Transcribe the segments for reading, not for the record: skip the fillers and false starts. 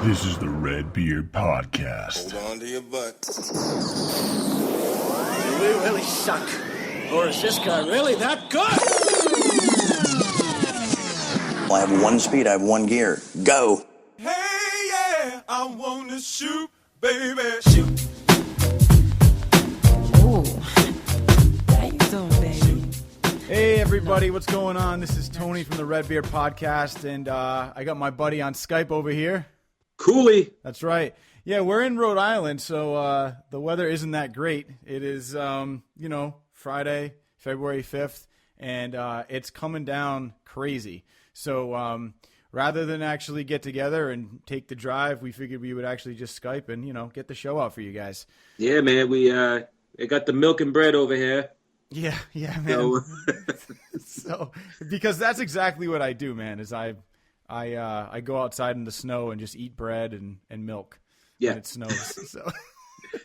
This is the RedBeard Podcast. Hold on to your butt. Do we really suck? Or is this guy really that good? I have one speed, I have one gear. Go! Hey, yeah, I wanna shoot, baby, shoot. Ooh. How you doing, baby? Hey everybody, what's going on? This is Tony from the RedBeard Podcast, and I got my buddy on Skype over here. Cooley. That's right. Yeah, we're in Rhode Island, so the weather isn't that great. It is, Friday, February 5th, and it's coming down crazy. So rather than actually get together and take the drive, we figured we would actually just Skype and, get the show out for you guys. Yeah, man, we got the milk and bread over here. Yeah, man. So, because that's exactly what I do, man, is I go outside in the snow and just eat bread and milk when it snows. So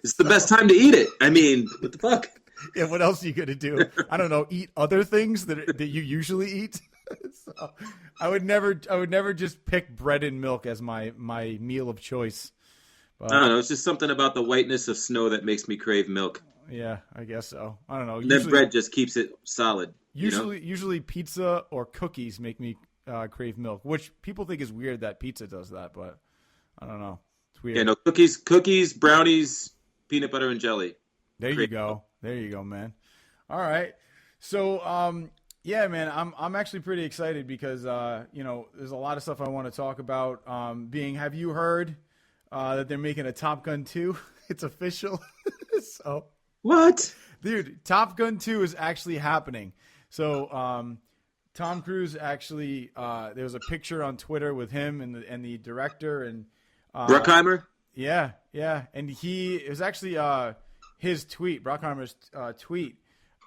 it's the best time to eat it. I mean, what the fuck? Yeah, what else are you gonna do? I don't know. Eat other things that you usually eat. So I would never just pick bread and milk as my meal of choice. But, I don't know. It's just something about the whiteness of snow that makes me crave milk. Yeah, I guess so. I don't know. And then bread just keeps it solid. Usually pizza or cookies make me crave milk, which people think is weird that pizza does that, but I don't know. It's weird. Yeah, no, cookies, brownies, peanut butter and jelly. There you go, man. All right. So, yeah, man, I'm actually pretty excited because, there's a lot of stuff I want to talk about. Have you heard that they're making a Top Gun 2? It's official. So, what? Dude, Top Gun 2 is actually happening. So, Tom Cruise actually, there was a picture on Twitter with him and the director and Bruckheimer. Yeah, and it was actually his tweet, Bruckheimer's tweet,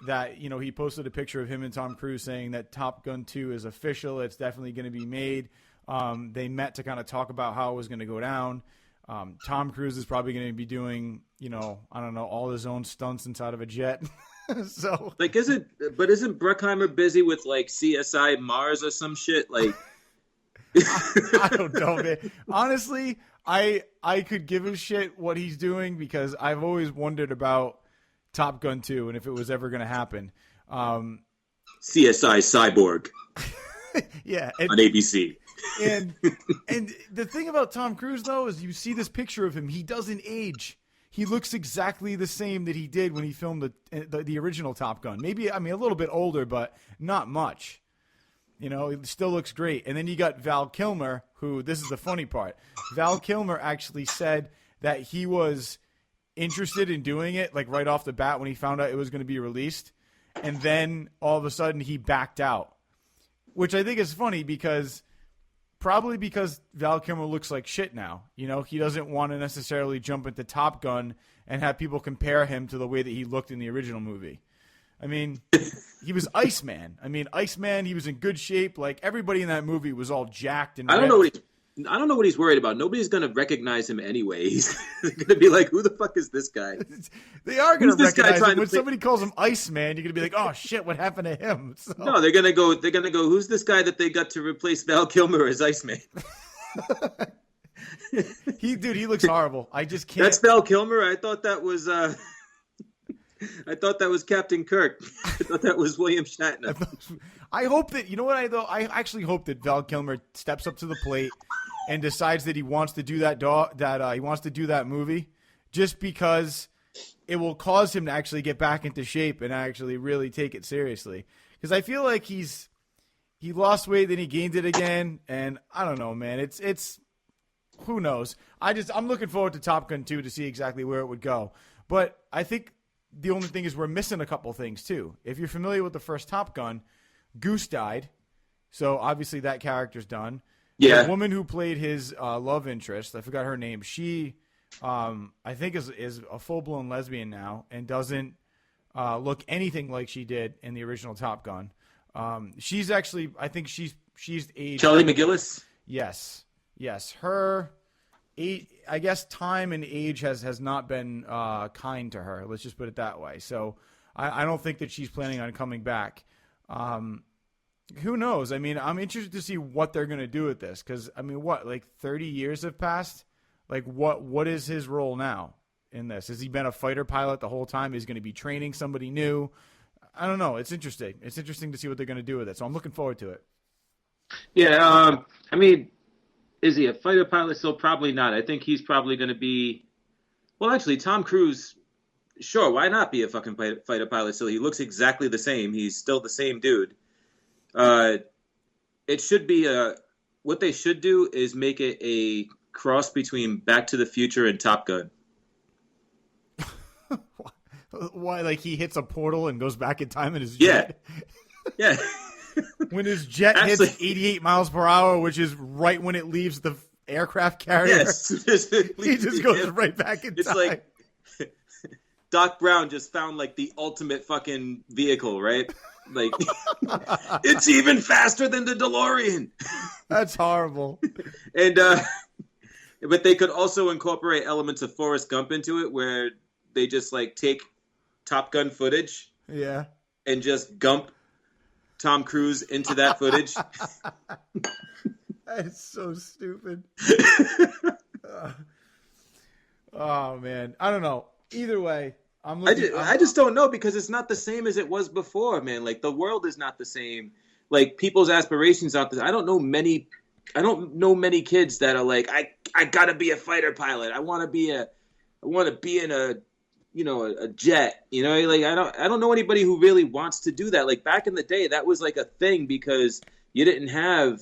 that he posted a picture of him and Tom Cruise saying that Top Gun 2 is official. It's definitely going to be made. They met to kind of talk about how it was going to go down. Tom Cruise is probably going to be doing, I don't know, all his own stunts inside of a jet. So, isn't Bruckheimer busy with like CSI Mars or some shit? Like, I don't know, man. Honestly, I could give a shit what he's doing because I've always wondered about Top Gun 2 and if it was ever going to happen. CSI Cyborg. Yeah, on ABC. And the thing about Tom Cruise though is you see this picture of him, he doesn't age. He looks exactly the same that he did when he filmed the original Top Gun. Maybe, a little bit older, but not much. He still looks great. And then you got Val Kilmer, who, this is the funny part. Val Kilmer actually said that he was interested in doing it, like right off the bat when he found out it was going to be released. And then all of a sudden he backed out, which I think is funny probably because Val Kilmer looks like shit now. He doesn't want to necessarily jump into Top Gun and have people compare him to the way that he looked in the original movie. He was Iceman. Iceman, he was in good shape. Like, everybody in that movie was all jacked and I don't know what he's worried about. Nobody's going to recognize him anyway. He's going to be like, who the fuck is this guy? They are going to recognize him. When somebody calls him Iceman, you're going to be like, oh shit, what happened to him? So. No, they're going to go, who's this guy that they got to replace Val Kilmer as Iceman? He looks horrible. I just can't. That's Val Kilmer? I thought that was Captain Kirk. I thought that was William Shatner. I hope that, I actually hope that Val Kilmer steps up to the plate and decides that he wants to do he wants to do that movie just because it will cause him to actually get back into shape and actually really take it seriously. Because I feel like he lost weight, then he gained it again, and I don't know, man. It's who knows? I'm looking forward to Top Gun 2 to see exactly where it would go. But I think the only thing is we're missing a couple things too. If you're familiar with the first Top Gun, Goose died, so obviously that character's done. Yeah. The woman who played his love interest, I forgot her name. She, I think, is a full-blown lesbian now and doesn't look anything like she did in the original Top Gun. She's actually, I think she's aged. Charlie McGillis? Yes. Her age, I guess time and age has not been kind to her. Let's just put it that way. So I don't think that she's planning on coming back. Who knows? I mean, I'm interested to see what they're going to do with this because, I mean, what, like 30 years have passed? Like, what is his role now in this? Has he been a fighter pilot the whole time? He's going to be training somebody new? I don't know. It's interesting. It's interesting to see what they're going to do with it. So I'm looking forward to it. Yeah, I mean, is he a fighter pilot still? Probably not. I think he's probably going to be. Well, actually, Tom Cruise. Sure, why not be a fucking fighter pilot still? He looks exactly the same. He's still the same dude. It should be what they should do is make it a cross between Back to the Future and Top Gun. Why? Like he hits a portal and goes back in time in his jet? Yeah. When his jet hits 88 miles per hour, which is right when it leaves the aircraft carrier, Yes. he just goes right back in It's time. like Doc Brown just found like the ultimate fucking vehicle, right? Like it's even faster than the DeLorean. That's horrible. And but they could also incorporate elements of Forrest Gump into it, where they just like take Top Gun footage, Yeah. and just gump Tom Cruise into that footage. That's so stupid. Oh man, I don't know. Either way, I just don't know because it's not the same as it was before, man. Like the world is not the same. Like people's aspirations aren't the same. I don't know many kids that are like, I gotta be a fighter pilot. I want to be in a jet. You know, like I don't know anybody who really wants to do that. Like back in the day, that was like a thing because you didn't have,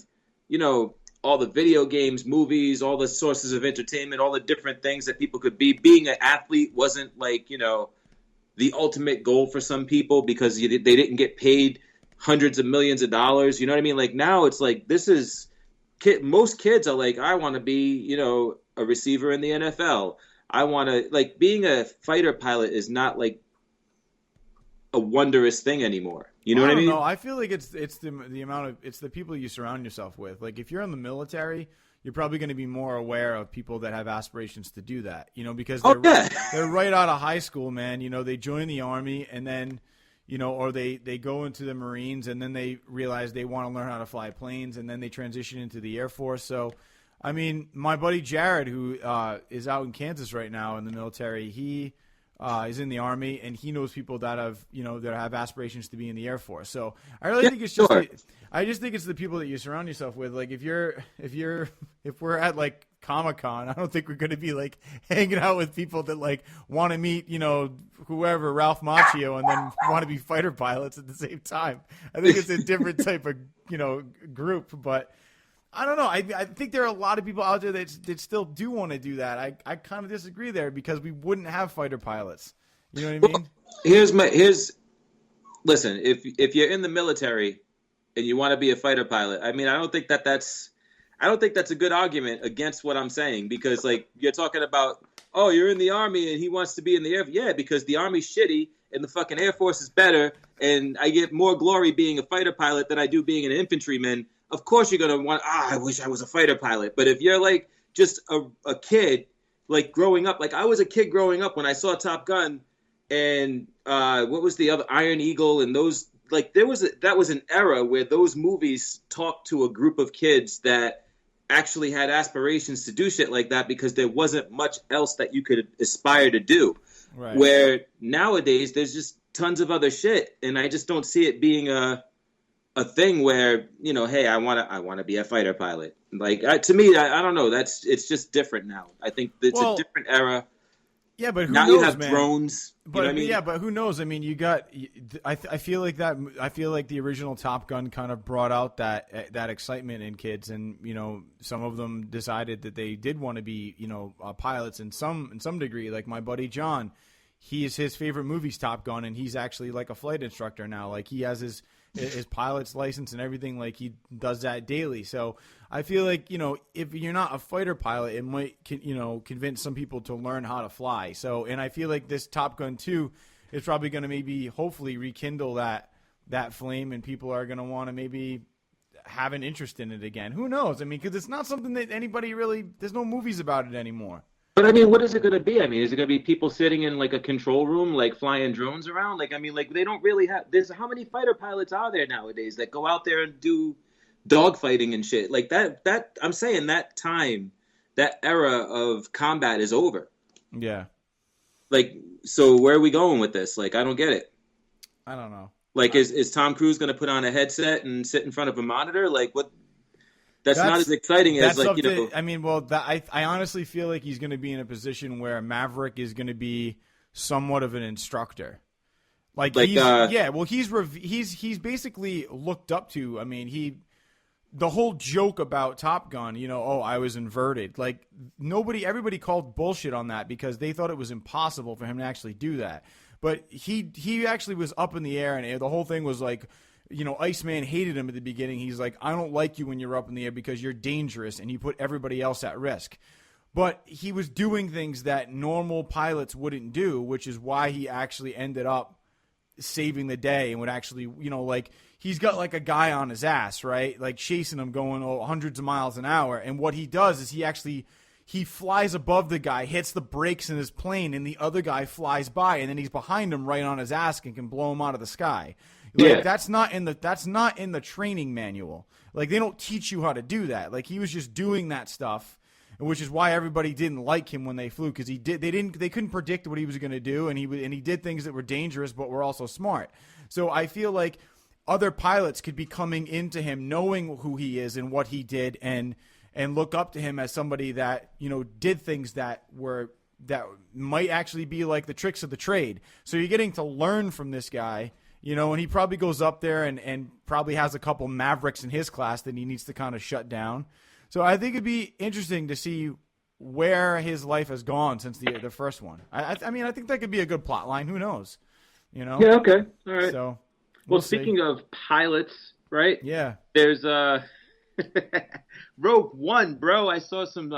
all the video games, movies, all the sources of entertainment, all the different things that people could be. Being an athlete wasn't like, the ultimate goal for some people because they didn't get paid hundreds of millions of dollars. You know what I mean? Like now it's like, most kids are like, I want to be, a receiver in the NFL. I want to, like, being a fighter pilot is not like a wondrous thing anymore. You know what I mean? No, I feel like it's the amount of, it's the people you surround yourself with. Like if you're in the military, you're probably going to be more aware of people that have aspirations to do that, because they're right out of high school, man. They join the Army and then, or they go into the Marines and then they realize they want to learn how to fly planes and then they transition into the Air Force. So, I mean, my buddy Jared, who is out in Kansas right now in the military, he is in the Army and he knows people that have, that have aspirations to be in the Air Force. So I really think it's just, I just think it's the people that you surround yourself with. Like if we're at like Comic-Con, I don't think we're going to be like hanging out with people that like want to meet, whoever, Ralph Macchio, and then want to be fighter pilots at the same time. I think it's a different type of, group, but I don't know. I think there are a lot of people out there that still do want to do that. I kind of disagree there because we wouldn't have fighter pilots. You know what I mean? Listen, if you're in the military and you want to be a fighter pilot, I mean, I don't think that's a good argument against what I'm saying because like you're talking about, oh, you're in the Army and he wants to be in the Air Force. Yeah, because the Army's shitty and the fucking Air Force is better and I get more glory being a fighter pilot than I do being an infantryman. Of course you're going to want, I wish I was a fighter pilot. But if you're like just a kid, like growing up, like I was a kid growing up when I saw Top Gun and what was the other, Iron Eagle and those, like that was an era where those movies talked to a group of kids that actually had aspirations to do shit like that because there wasn't much else that you could aspire to do. Right. Where nowadays there's just tons of other shit. And I just don't see it being a thing where, hey, I want to be a fighter pilot. Like to me, I don't know. It's just different now. I think it's a different era. Yeah, but who now knows, you have man? Drones. But you know what I mean? Yeah, but who knows? I mean, you got. I feel like that. I feel like the original Top Gun kind of brought out that excitement in kids, and some of them decided that they did want to be pilots in some degree. Like my buddy John, his favorite movie's Top Gun, and he's actually like a flight instructor now. Like he has his pilot's license and everything. Like he does that daily. So I feel like, if you're not a fighter pilot, it might, convince some people to learn how to fly. So, and I feel like this Top Gun 2 is probably going to maybe hopefully rekindle that flame and people are going to want to maybe have an interest in it again. Who knows? I mean, because it's not something that anybody really, there's no movies about it anymore. But I mean, what is it going to be? I mean, is it going to be people sitting in like a control room, like flying drones around? Like, I mean, like they don't really have. There's how many fighter pilots are there nowadays that go out there and do dogfighting and shit like that? That I'm saying that time, that era of combat is over. Yeah. Like, so where are we going with this? Like, I don't get it. I don't know. Like, is Tom Cruise going to put on a headset and sit in front of a monitor? Like, what? That's not as exciting as, like, you know. I mean, well, I honestly feel like he's going to be in a position where Maverick is going to be somewhat of an instructor. Like he's basically looked up to. I mean, the whole joke about Top Gun, you know, oh, I was inverted. Like everybody called bullshit on that because they thought it was impossible for him to actually do that. But he actually was up in the air, and the whole thing was like, you know, Iceman hated him at the beginning. He's like, I don't like you when you're up in the air because you're dangerous and you put everybody else at risk. But he was doing things that normal pilots wouldn't do, which is why he actually ended up saving the day and would actually, you know, like he's got like a guy on his ass, right? Like chasing him going hundreds of miles an hour. And what he does is he flies above the guy, hits the brakes in his plane, and the other guy flies by, and then he's behind him right on his ass and can blow him out of the sky. Like, Yeah. that's not in the training manual. Like they don't teach you how to do that. Like he was just doing that stuff, which is why everybody didn't like him when they flew because they couldn't predict what he was going to do, and he did things that were dangerous but were also smart. So I feel like other pilots could be coming into him knowing who he is and what he did and look up to him as somebody that, you know, did things that might actually be like the tricks of the trade. So you're getting to learn from this guy. You know, and he probably goes up there and probably has a couple Mavericks in his class that he needs to kind of shut down. So I think it'd be interesting to see where his life has gone since the first one. I mean, I think that could be a good plot line. Who knows? You know? Yeah, okay. All right. So, well, speaking of pilots, right? Yeah. There's Rogue One, bro. I saw some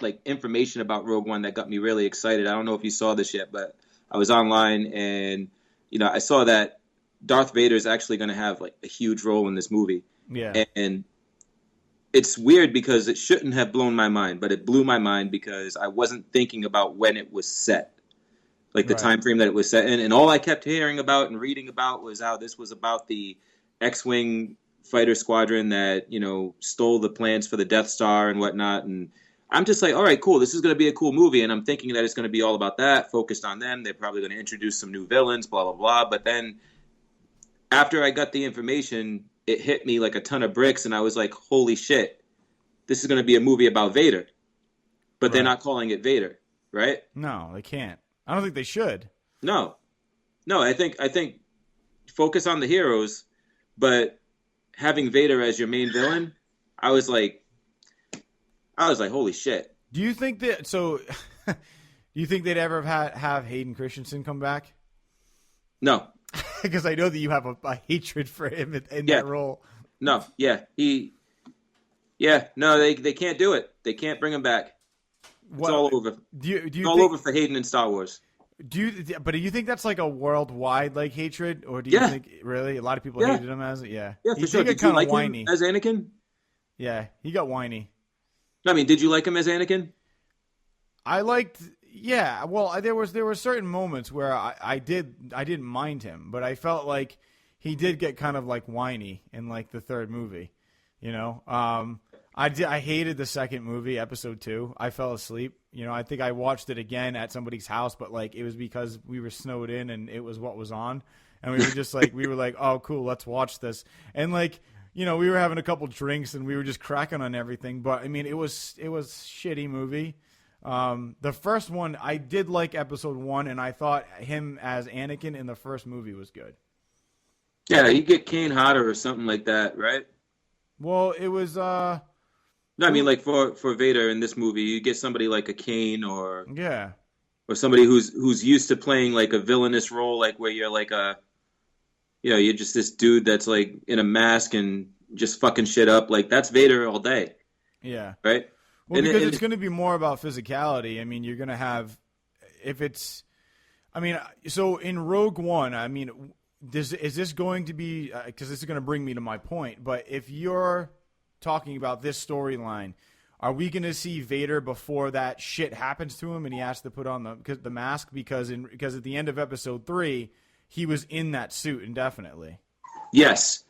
like information about Rogue One that got me really excited. I don't know if you saw this yet, but I was online and, you know, I saw that Darth Vader is actually going to have like a huge role in this movie. Yeah. And it's weird because it shouldn't have blown my mind, but it blew my mind because I wasn't thinking about when it was set, like the time frame that it was set in. And all I kept hearing about and reading about was how this was about the X-Wing fighter squadron that, you know, stole the plans for the Death Star and whatnot. And I'm just like, all right, cool. This is going to be a cool movie. And I'm thinking that it's going to be all about that, focused on them. They're probably going to introduce some new villains, blah, blah, blah. But then after I got the information, it hit me like a ton of bricks. And I was like, holy shit, this is going to be a movie about Vader. But they're not calling it Vader, right? No, they can't. I don't think they should. No, I think focus on the heroes, but having Vader as your main villain, I was like, holy shit. Do you think that? So, do you think they'd ever have Hayden Christensen come back? No, because I know that you have a hatred for him in that role. No, they can't do it. They can't bring him back. It's all over. It's all over for Hayden in Star Wars. Do you think that's like a worldwide like hatred, or do you think really a lot of people hated him as Yeah, for sure. Did you like him as Anakin? Yeah, he got whiny. I mean, did you like him as Anakin? I liked. Yeah, well, there were certain moments where I didn't mind him, but I felt like he did get kind of like whiny in like the third movie. You know, I hated the second movie, Episode 2. I fell asleep. You know, I think I watched it again at somebody's house, but like it was because we were snowed in and it was what was on, and we were just like oh cool, let's watch this, and like, you know, we were having a couple drinks and we were just cracking on everything. But I mean, it was shitty movie. The first one, I did like Episode 1, and I thought him as Anakin in the first movie was good. Yeah, you get Kane Hodder or something like that, right? Well, it was. No, I mean, like for Vader in this movie, you get somebody like a Kane or somebody who's used to playing like a villainous role, like where you're like you're just this dude that's like in a mask and just fucking shit up. Like that's Vader all day. Yeah. Right. Well, because it's going to be more about physicality. I mean, you're going to have so in Rogue One, I mean, is this going to be because this is going to bring me to my point, but if you're talking about this storyline, Are we going to see Vader before that shit happens to him and he has to put on the mask? Because at the end of episode 3, he was in that suit indefinitely. Yes.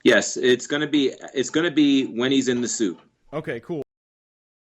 It's gonna be when he's in the suit. Okay, cool.